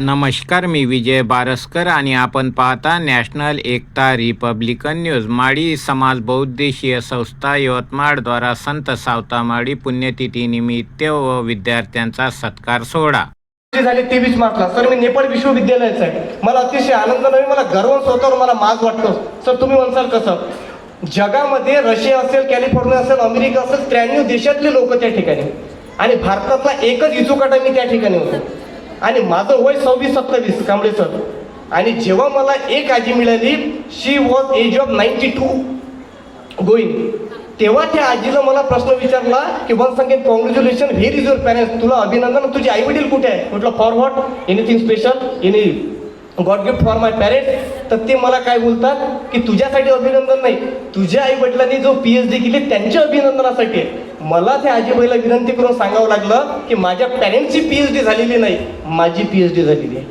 नमस्कार, मी विजय बारसकर आणि आपण पाहता नॅशनल एकता रिपब्लिकन न्यूज. माळी समाज बहुउद्देशीय संस्था यवतमाळद्वारा संत सावता माळी पुण्यतिथीनिमित्त व विद्यार्थ्यांचा सत्कार सोहळा झाले 23 मार्चला. सर, मी नेपाळ विश्वविद्यालयाचा आहे. मला अतिशय आनंद नाही, मला गर्व स्वतःवर मला माज वाटतो. सर, तुम्ही म्हणसाल कसं? जगामध्ये रशिया असेल, कॅलिफोर्निया असेल, अमेरिका असेल, 93 देशातले लोक त्या ठिकाणी, आणि भारतातला एकच इचुकाटा मी त्या ठिकाणी होतो. आणि माझं वय 26-27 कांबळे सर. आणि जेव्हा मला एक आजी मिळाली, शी वॉज एज ऑफ 92 गोईंग, तेव्हा त्या आजीला मला प्रश्न विचारला की वन सांगेन congratulation, where is your parents, तुला अभिनंदन, तुझे आई वडील कुठे आहे? म्हटलं for what, anything special, any God gift for my parents? तर ते मला काय बोलतात की तुझ्यासाठी अभिनंदन नाही, तुझ्या आई वडिलांनी जो PhD केली त्यांच्या अभिनंदनासाठी. मला त्या आजीबाईला विनंती करून सांगावं लागलं की माझ्या पॅरेंट्सची PhD झालेली नाही, माझी PhD झालेली आहे.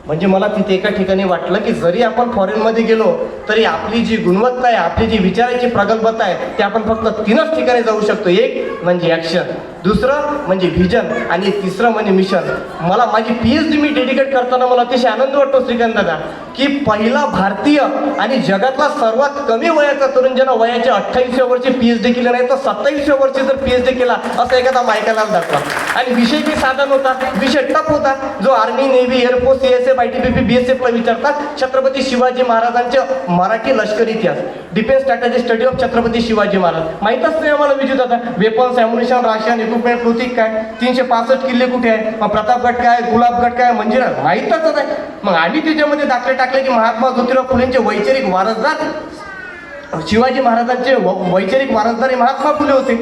म्हणजे मला तिथे एका ठिकाणी वाटलं की जरी आपण फॉरेनमध्ये गेलो तरी आपली जी गुणवत्ता आहे, आपली जी विचाराची प्रगल्भता आहे, ते आपण फक्त 3च ठिकाणी जाऊ शकतो. एक म्हणजे ॲक्शन, दुसरं म्हणजे व्हिजन, आणि तिसरं म्हणजे मिशन. मला माझी PhD मी डेडिकेट करताना मला अतिशय आनंद वाटतो श्रीकांत दादा की पहिला भारतीय आणि जगातला सर्वात कमी वयाचा तरुण ज्यानं वयाच्या 28व्या वर्षी PhD केलं नाही तर 27व्या वर्षी जर PhD केला असं एखादा मायकाला दाखवा. आणि विषय काही साधा नव्हता, विषय टफ होता, जो army, navy, air force, CSF, ITBP, BSF ला विचारतात. छत्रपती शिवाजी महाराजांचे मराठी लष्करी इतिहास, defence strategy study of Chhatrapati Shivaji Maharaj. माहीतच नाही आम्हाला विजित होता. वेपन्स, ॲम्युनिशन, राशन, इक्विपमेंट, प्रतीक काय, 365 किल्ले कुठे आहे, मग प्रतापगड काय, गुलाबगड काय, मंजिरा माहीतच नाही. मग आम्ही त्याच्यामध्ये दाखले टाकले की महात्मा ज्योतिराव फुलेंचे वैचारिक वारसदार, शिवाजी महाराजांचे वैचारिक वारसदार हे महात्मा फुले होते.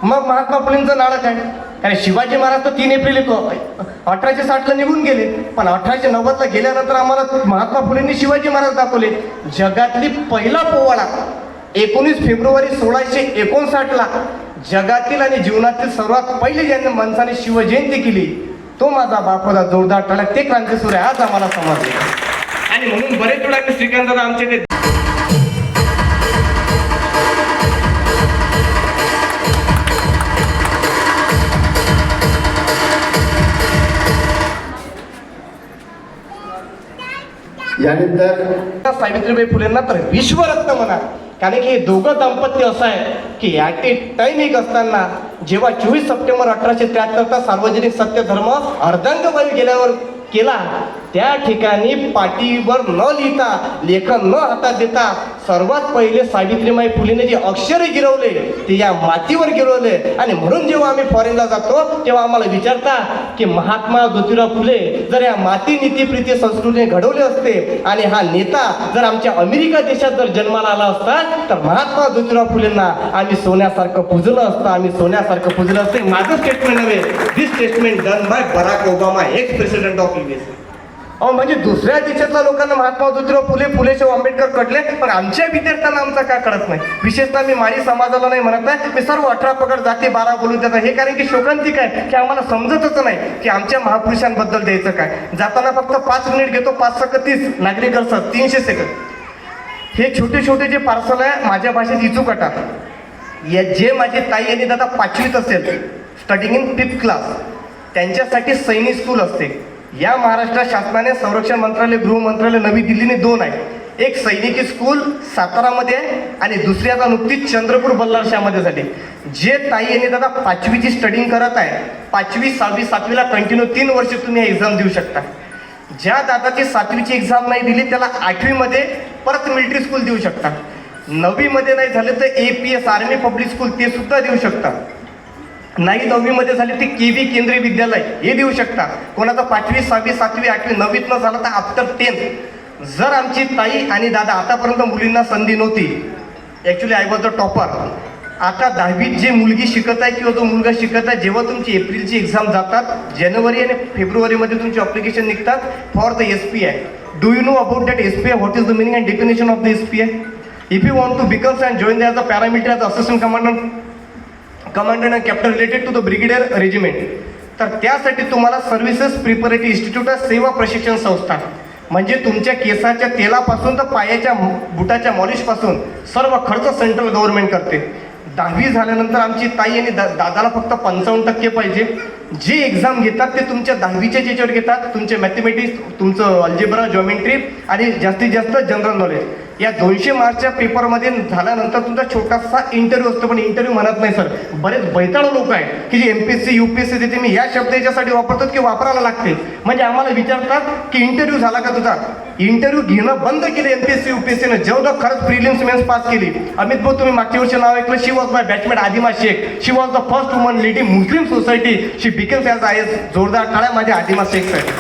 मग महात्मा फुलेंचं नाळं काय? कारण शिवाजी महाराज तर 3 एप्रिल 1860ला निघून गेले, पण 1890ला गेल्यानंतर आम्हाला महात्मा फुलेंनी शिवाजी महाराज दाखवले. जगातली पहिला पोवाडा 19 फेब्रुवारी 1659ला जगातील आणि जीवनातील सर्वात पहिले ज्यांनी माणसाने शिवजयंती केली तो माझा बाप होता, जोरदार टाळ्या, ते क्रांतीसूर्य आज आम्हाला समजले. आणि म्हणून बरेच वेळा श्रीकांत दादा आमच्याकडे यानंतर सावित्रीबाई फुलेंना तर विश्वरत्न म्हणा, कारण की हे दोघं दाम्पत्य असं आहे की ॲट ए टाइम एक असताना जेव्हा 24 सप्टेंबर 1873चा सार्वजनिक सत्यधर्म अर्धांगवायू गेल्यावर केला, त्या ठिकाणी पाटीवर न लिहिता, लेखन न हातात देता सर्वात पहिले सावित्रीबाई फुलेने जे अक्षरे गिरवले ते या मातीवर गिरवले. आणि म्हणून जेव्हा आम्ही फॉरेनला जातो तेव्हा आम्हाला विचारता की महात्मा ज्योतिराव फुले जर या माती, नीती, प्रीती, संस्कृतीने घडवले असते आणि हा नेता जर आमच्या अमेरिका देशात जर जन्माला आला असता तर महात्मा ज्योतिराव फुलेंना आम्ही सोन्यासारखं पुजलं असतं, आम्ही सोन्यासारखं पुजलं असते. माझं स्टेटमेंट नव्हे, this statement done by Barack Obama, ex president of US. म्हणजे दुसऱ्या देशातल्या लोकांना महात्मा ज्योतिराव फुले, फुलेशाह आंबेडकर कळले, पण आमच्या विद्यार्थ्यांना आमचा का कळत नाही? विशेषतः मी माळी समाजाला नाही म्हणत आहे, मी सर्व 18 पगड जाती 12 बोलून देतात. हे कारण की शोकांतिक आहे की आम्हाला समजतच नाही की आमच्या महापुरुषांबद्दल द्यायचं काय. जाताना फक्त 5 मिनिट घेतो, 5 सेकंद 30, नागरिक असतात 300 सेकंद. हे छोटे छोटे जे पार्सल आहे माझ्या भाषेत इचुकाटा, या जे माझी ताई आणि दादा 5वीत असेल, स्टडिंग इन 5th क्लास, त्यांच्यासाठी सैनिक स्कूल असते. या महाराष्ट्र शासनाने संरक्षण मंत्रालय, गृह मंत्रालय नवी दिल्लीने 2 आहे. एक सैनिकी स्कूल सातारामध्ये आहे आणि दुसरी आता नुकतीच चंद्रपूर बल्लारशामध्ये झाली. जे ताई आणि दादा 5वीची स्टडिंग करत आहे, 5वी, 6वी, 7वीला कंटिन्यू 3 वर्ष तुम्ही एक्झाम देऊ शकता. ज्या दादाची 7वीची एक्झाम नाही दिली त्याला 8वीमध्ये परत मिलिटरी स्कूल देऊ शकता. 9वीमध्ये नाही झाले तर APS, आर्मी पब्लिक स्कूल, ते सुद्धा देऊ शकता. नाही 9वीमध्ये झाले ते KV केंद्रीय विद्यालय हे देऊ शकता. कोणाचा 5वी, 6वी, 7वी, 8वी, 9वीत न झालं तर आफ्टर 10th. जर आमची ताई आणि दादा आतापर्यंत मुलींना संधी नव्हती, actually I was the topper. आता 10वीत जे मुलगी शिकत आहे किंवा जो मुलगा शिकत आहे, जेव्हा तुमची एप्रिलची एक्झाम जातात, जानेवारी आणि फेब्रुवारीमध्ये तुमची अप्लिकेशन निघतात for the SPI. Do you know about that SPI? What is the meaning and definition of the SPI? If you want to become and join as a paramilitary, as assistant commandant and captain related to the brigadier regiment, तर त्यासाठी तुम्हाला services preparatory institute of सेवा प्रशिक्षण संस्था, म्हणजे तुमच्या केसाच्या तेलापासून तर पायाच्या बुटाच्या मॉलिशपासून सर्व खर्च सेंट्रल गव्हर्नमेंट करते. 10वी झाल्यानंतर आमची ताई आणि दादाला फक्त 55% पाहिजे. जे एक्झाम घेतात ते तुमच्या 10वीच्या याच्यावर घेतात, तुमचे मॅथमॅटिक्स, तुमचं अल्जेब्रा, जॉमेट्री आणि जास्तीत जास्त जनरल नॉलेज. या 200 मार्क्सच्या पेपरमध्ये झाल्यानंतर तुमचा छोटासा इंटरव्ह्यू असतो, पण इंटरव्ह्यू म्हणत नाही सर. बरेच बैताळ लोक आहेत की जे MPSC UPSC देते, मी या शब्द याच्यासाठी वापरतात की वापरायला लागते. म्हणजे आम्हाला विचारतात की इंटरव्ह्यू झाला का तुझा. इंटरव्ह्यू घेणं बंद केले MPSC UPSCनं, जेवढं खरंच प्रिलिम्स मेन्स पास केली. अमित भाऊ, तुम्ही मागच्या वर्षी नाव ऐकलं, she was my batchmate Adima Shaikh. She was the first woman leading Muslim society. She becomes as IS. जोरदार टाळ्या माझ्या आदिमा शेखसाठी.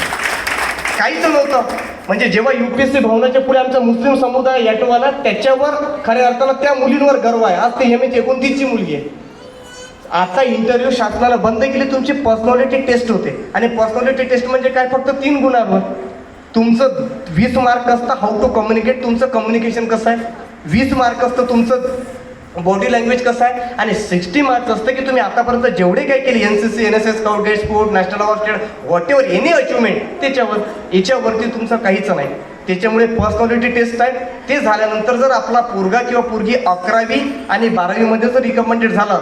काहीच नव्हतं. म्हणजे जेव्हा UPSC भवनाच्या पुढे आमचा मुस्लिम समुदाय याटवाला, त्याच्यावर खऱ्या अर्थानं त्या मुलींवर गर्व आहे. आज ते MH-29 ची मुलगी आहे. आता इंटरव्ह्यू शासनानं बंद केली, तुमची पर्सनॅलिटी टेस्ट होते. आणि पर्सनॅलिटी टेस्ट म्हणजे काय, फक्त 3 गुणांवर. तुमचं 20 मार्क असतं हाऊ टू कम्युनिकेट, तुमचं कम्युनिकेशन कसं आहे. 20 मार्क असतं तुमचं बॉडी लँग्वेज कसं आहे. आणि 60 मार्क्स असतं की तुम्ही आतापर्यंत जेवढे काही केले, NCC, NSS, scout guide, sport, national award, state, what ever any achievement, त्याच्यावर. याच्यावरती तुमचं काहीच नाही. त्याच्यामुळे पर्सनॅलिटी टेस्ट आहे. ते झाल्यानंतर जर आपला पोरगा किंवा पोरगी 11वी आणि 12वीमध्ये जर रिकमेंडेड झालं,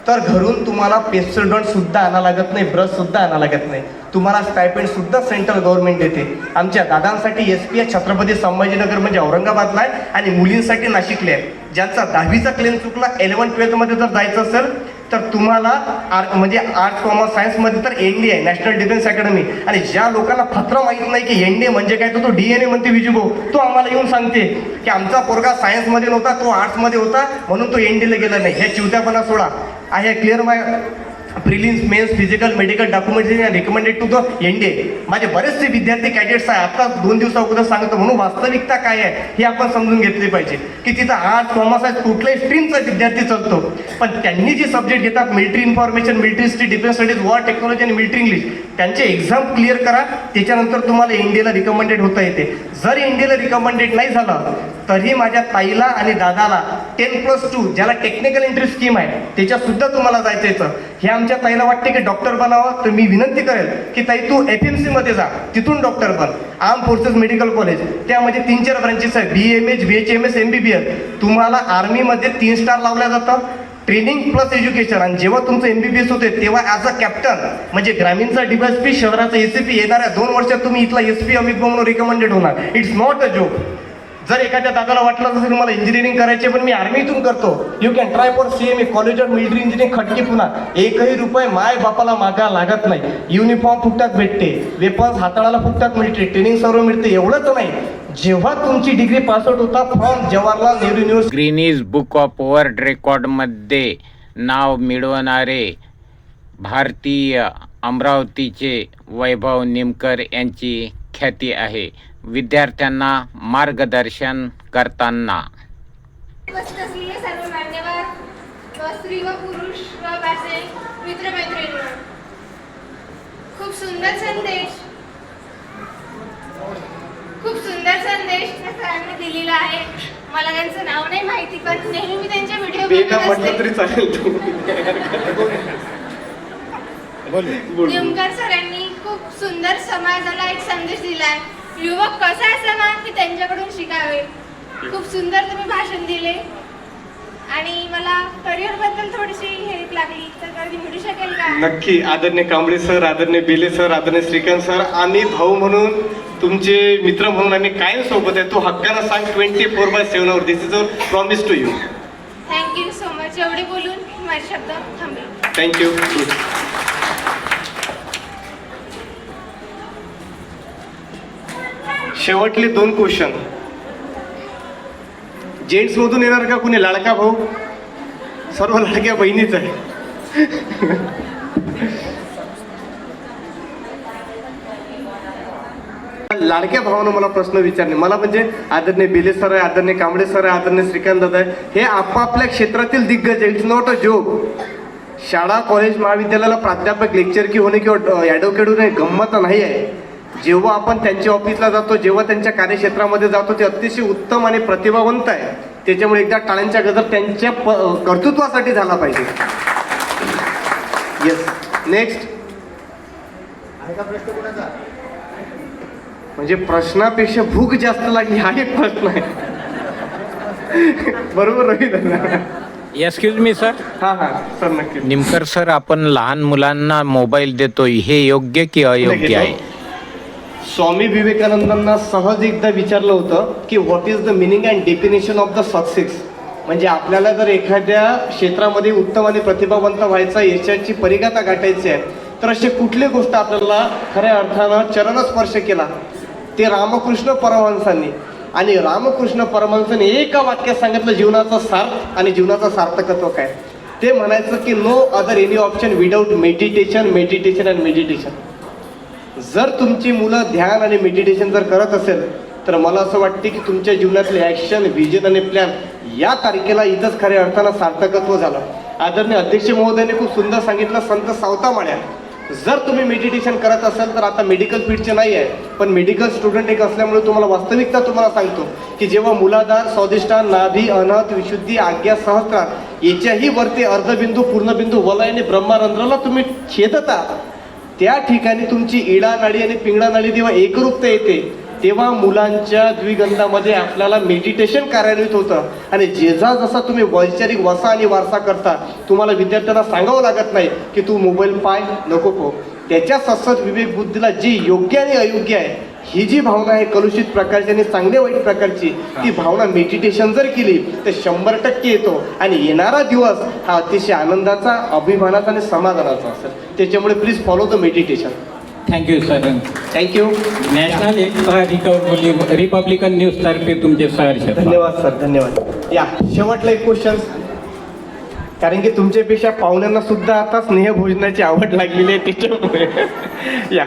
तर घरून तुम्हाला पेस्टोडंट सुद्धा आणा लागत नाही, ब्रश सुद्धा आणा लागत नाही. तुम्हाला स्टायपेंड सुद्धा सेंट्रल गव्हर्नमेंट देते. आमच्या दादांसाठी SP छत्रपती संभाजीनगर म्हणजे औरंगाबादला आहे, आणि मुलींसाठी नाशिकला आहे. ज्यांचा 10वीचा क्लेम चुकला, 11-12मध्ये जर जायचं असेल तर तुम्हाला म्हणजे आर्ट्स, कॉमर्स, सायन्समध्ये तर ND आहे, नॅशनल डिफेन्स अकॅडमी. आणि ज्या लोकांना फत्र माहीत नाही की ND म्हणजे काय, तो DNA म्हणते विजूभाऊ. तो आम्हाला येऊन सांगते की आमचा पोरगा सायन्समध्ये नव्हता, तो आर्ट्समध्ये होता, म्हणून तो NDला गेला नाही. ह्या चिवत्यापणा सोडा. I have clear my prelims, mains, physical, medical documentation recommended to the ND. माझे बरेचसे विद्यार्थी कॅडेट्स आहे. आता 2 दिवसा अगोदर सांगतो. म्हणून वास्तविकता काय आहे हे आपण समजून घेतली पाहिजे की तिथं आर्ट्स, कॉमर्स आहे, कुठल्याही स्ट्रीमचा विद्यार्थी चालतो, पण त्यांनी जे सब्जेक्ट घेतात, military information, military history, defence studies, war technology आणि मिलिटरी इंग्लिश, त्यांचे एक्झाम क्लिअर करा. त्याच्यानंतर तुम्हाला NDला रिकमेंडेड होता येते. जर NDला रिकमेंडेड नाही झालं तरी माझ्या ताईला आणि दादाला 10+2 ज्याला टेक्निकल एंट्री स्कीम आहे त्याच्यात सुद्धा तुम्हाला जायचं येतं. हे आमच्या ताईला वाटते की डॉक्टर बनावं, तर मी विनंती करेल की ताई तू FMC मध्ये जा, तिथून डॉक्टर बन. आर्म फोर्सेस मेडिकल कॉलेज, त्यामध्ये 3-4 ब्रांचेस आहे, BMH, BHMS, MBBS. तुम्हाला आर्मीमध्ये 3 स्टार लावल्या जातं, ट्रेनिंग प्लस एज्युकेशन. आणि जेव्हा तुमचं MBBS होते तेव्हा ॲज अ कॅप्टन म्हणजे ग्रामीणचा DSP, शहराचा ACP, येणाऱ्या 2 वर्षात तुम्ही इथला SP अमित भाऊ म्हणून रिकमेंडेड होणार. It's not a joke. जर एखाद्या दादाला वाटलं असेल मला इंजिनिअरिंग करायचे पण मी आर्मीतून करतो, you can try for CMA, college of military engineering, Khadki, Poona. 1ही रुपये माय बापाला मागा लागत नाही. युनिफॉर्म फुकटात भेटते, वेपन्स हाताळायला फुकटात मिळते, ट्रेनिंग सर्व मिळते. एवढंच नाही, जेव्हा तुमची डिग्री पासआउट होता from Jawaharlal Nehru university, Guinness book of world रेकॉर्डमध्ये नाव मिळवणारे भारतीय अमरावतीचे वैभव निमकर यांची ख्याती आहे. विद्यार्थ्यांना मार्गदर्शन करताना उपस्थित असलेले सर्व मान्यवर व स्त्री व पुरुष व भाषे मित्रमैत्रिणी, खूप सुंदर संदेश त्या सरांनी दिलेला आहे. मला त्यांचं नाव नाही माहिती, पण नेहमी मी त्यांच्या व्हिडिओ निमकर सरांनी खूप सुंदर समाजाला एक संदेश दिला आहे. युवक कसा असावा हे त्यांच्याकडून शिकावे. खूप सुंदर तुम्ही भाषण दिले आणि मला करिअर बद्दल थोडीशी हेल्प लागली, तर कधी मिळू शकेल का? नक्की. आदरणीय कांबळे सर, आदरणीय बेले सर, आदरणीय श्रीकांत सर, आम्ही भाऊ म्हणून तुमचे मित्र म्हणून आम्ही कायम सोबत आहे. तू हक्कानं सांग 24/7 this is our promise to you. Thank you so much. एवढे बोलून माझे शब्द थांबले. थँक्यू. शेवटले 2 क्वेश्चन. जेंट्स मधून येणार का कुणी? लाडका भाऊ? सर्व लाडक्या बहिणीच आहे. लाडक्या भावानं मला प्रश्न विचारले. मला म्हणजे आदरणीय बेले सर आहे, आदरणीय कांबळे सर आहे, आदरणीय श्रीकांत दादा आहे, हे आपापल्या क्षेत्रातील दिग्गज आहे. It's not a joke. शाळा, कॉलेज, महाविद्यालयाला प्राध्यापक, लेक्चर की होणे किंवा ॲडव्होकेट होणे गंमत नाही आहे. जेव्हा आपण त्यांच्या ऑफिसला जातो, जेव्हा त्यांच्या कार्यक्षेत्रामध्ये जातो, ते अतिशय उत्तम आणि प्रतिभावंत आहे. त्याच्यामुळे एकदा टाळ्यांच्या गजर त्यांच्या कर्तृत्वासाठी झाला पाहिजे. येस. नेक्स्ट. आहे का प्रश्न कोणाचा? म्हणजे प्रश्नापेक्षा भूक जास्त लागली हा एक प्रश्न आहे. बरोबर रवी दादा? Excuse me sir. हां हां सर नक्की. निमकर सर, आपण लहान मुलांना मोबाईल देतोय हे योग्य की अयोग्य आहे? स्वामी विवेकानंदांना सहज एकदा विचारलं होतं की what is the meaning and definition of the success. म्हणजे आपल्याला जर एखाद्या क्षेत्रामध्ये उत्तम आणि प्रतिभावंत व्हायचा, यशाची परिघाता गाठायची आहे, तर अशी कुठली गोष्ट आपल्याला खऱ्या अर्थानं चरणस्पर्श केला? ते रामकृष्ण परमहंसांनी. आणि रामकृष्ण परमहंसांनी एका वाक्यात सांगितलं जीवनाचा सार्थ आणि जीवनाचं सार्थकत्व काय. ते म्हणायचं की no other any option without meditation, meditation and meditation. जर तुमची मुलं ध्यान आणि मेडिटेशन जर करत असेल तर मला असं वाटते की तुमच्या जीवनातले ॲक्शन, व्हिजन आणि प्लॅन या तारखेला इथंच खऱ्या अर्थानं सार्थकत्व झालं. आदरणीय अध्यक्ष महोदयाने खूप सुंदर सांगितलं संत सावतामाळ्या. जर तुम्ही मेडिटेशन करत असाल तर आता मेडिकल फील्डचे नाही आहे, पण मेडिकल स्टुडंट एक असल्यामुळे तुम्हाला वास्तविकता तुम्हाला सांगतो की जेव्हा मूलाधार, स्वादिष्टान, नाभी, अनहत, विशुद्धी, आज्ञा, सहस्त्रार याच्याही वरती अर्धबिंदू, पूर्णबिंदू, वलय आणि ब्रह्मारंध्राला तुम्ही छेदता, त्या ठिकाणी तुमची इडा नाडी आणि पिंगळा नाडी जेव्हा एकरूपता येते तेव्हा मुलांच्या द्विगंधामध्ये आपल्याला मेडिटेशन कार्यान्वित होतं. आणि जेव्हा जसा तुम्ही वैचारिक वसा आणि वारसा करता, तुम्हाला विद्यार्थ्यांना सांगावं लागत नाही की तू मोबाईल पाय नको पो. त्याच्या ससद विवेक बुद्धीला जी योग्य आणि अयोग्य आहे ही जी भावना आहे कलुषित प्रकारची आणि चांगल्या वाईट प्रकारची, ती भावना मेडिटेशन जर केली तर 100% येतो. आणि येणारा दिवस हा अतिशय आनंदाचा, अभिमानाचा आणि समाधानाचा असेल. त्याच्यामुळे please follow the meditation. Thank you sir. Thank you. National Ekta Republican news तर्फे तुमचे सहर्ष धन्यवाद सर, धन्यवाद. या शेवटला एक क्वेश्चन, कारण की तुमच्यापेक्षा पाहुण्यांना सुद्धा आता स्नेहभोजनाची आवड लागलेली आहे त्याच्यामुळे. या